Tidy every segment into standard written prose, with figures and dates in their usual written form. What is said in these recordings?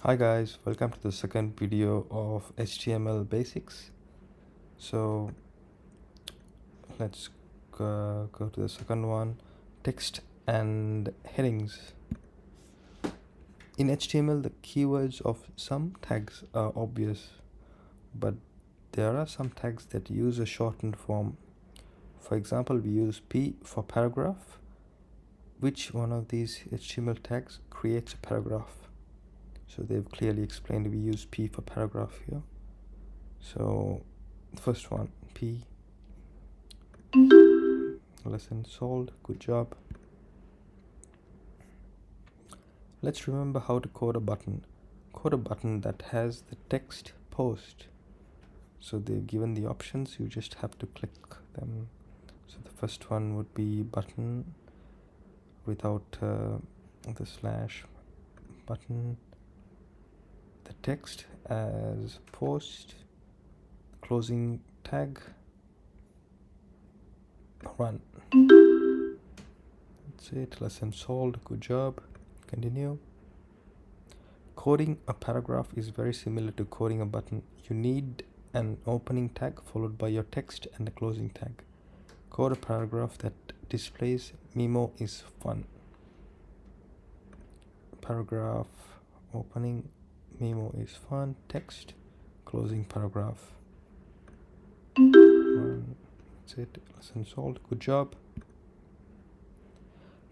Hi guys, welcome to the second video of HTML basics. So let's go to the second one, text and headings. In HTML, the keywords of some tags are obvious, but there are some tags that use a shortened form. For example, we use P for paragraph. Which one of these HTML tags creates a paragraph? So they've clearly explained we use P for paragraph here. So the first one, P, lesson solved, good job. Let's remember how to code a button. Code a button that has the text post. So they've given the options, you just have to click them. So the first one would be button without the slash, button, the text as post, closing tag, run. That's it, lesson solved, good job. Continue. Coding a paragraph is very similar to coding a button. You need an opening tag followed by your text and a closing tag. Code a paragraph that displays Memo is fun. Paragraph opening, Memo is fun, text, closing paragraph. That's it, lesson solved, good job.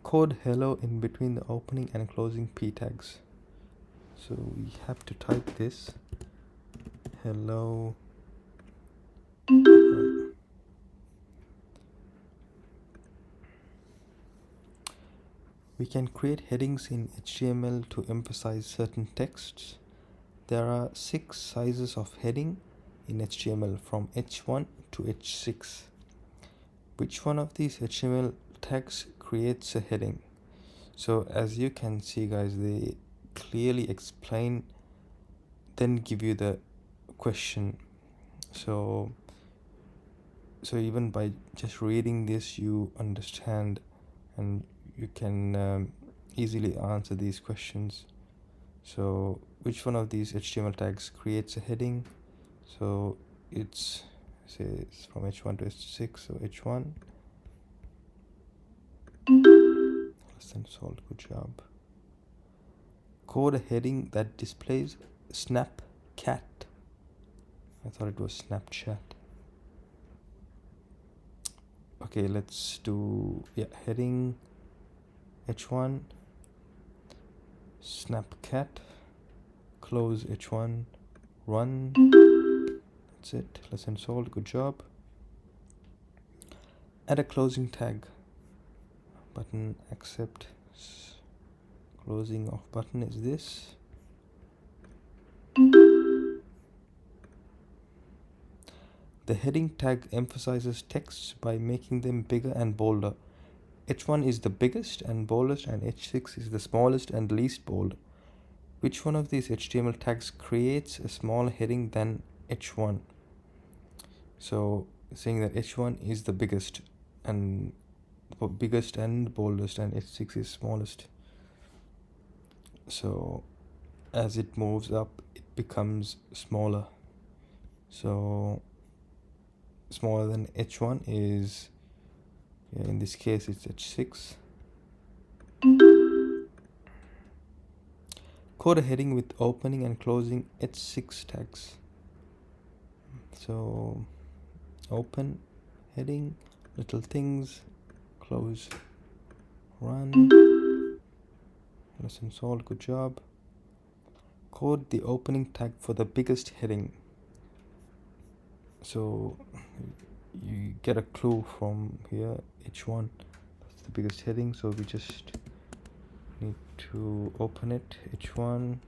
Code hello in between the opening and closing p tags. So we have to type this hello. We can create headings in HTML to emphasize certain texts. There are 6 sizes of heading in HTML from H1 to H6. Which one of these HTML tags creates a heading? So as you can see guys, they clearly explain, then give you the question. So even by just reading this, you understand and you can easily answer these questions. So which one of these HTML tags creates a heading? So it's from H1 to H6, so H1. Lesson solved, good job. Code a heading that displays Snapcat. I thought it was Snapchat. Okay, let's do heading H1, Snapcat, close H1, run. That's it, lesson solved, good job. Add a closing tag, button accept, closing of button is this. The heading tag emphasizes texts by making them bigger and bolder. H1 is the biggest and boldest and H6 is the smallest and least bold. Which one of these HTML tags creates a smaller heading than H1? So saying that H1 is the biggest and boldest and H6 is smallest. So as it moves up, it becomes smaller. So smaller than H1 is, in this case it's H6. Code a heading with opening and closing H6 tags. So open, heading, little things, close, run. Lesson solved, good job. Code the opening tag for the biggest heading. So you get a clue from here, H1, that's the biggest heading, so we just need to open it, H1.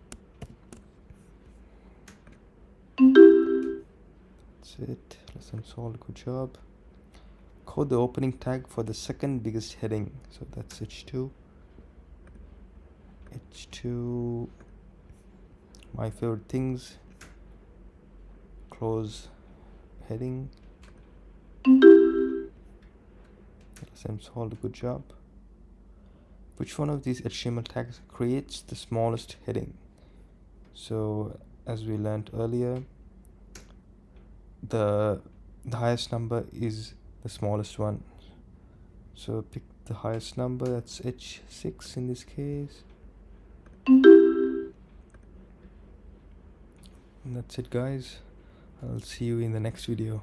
That's it, lesson solved, good job. Code the opening tag for the second biggest heading, so that's H2. H2, my favorite things, close heading. Lesson solved, good job. Which one of these HTML tags creates the smallest heading? So as we learned earlier, the highest number is the smallest one. So pick the highest number, that's H6 in this case. And that's it, guys. I'll see you in the next video.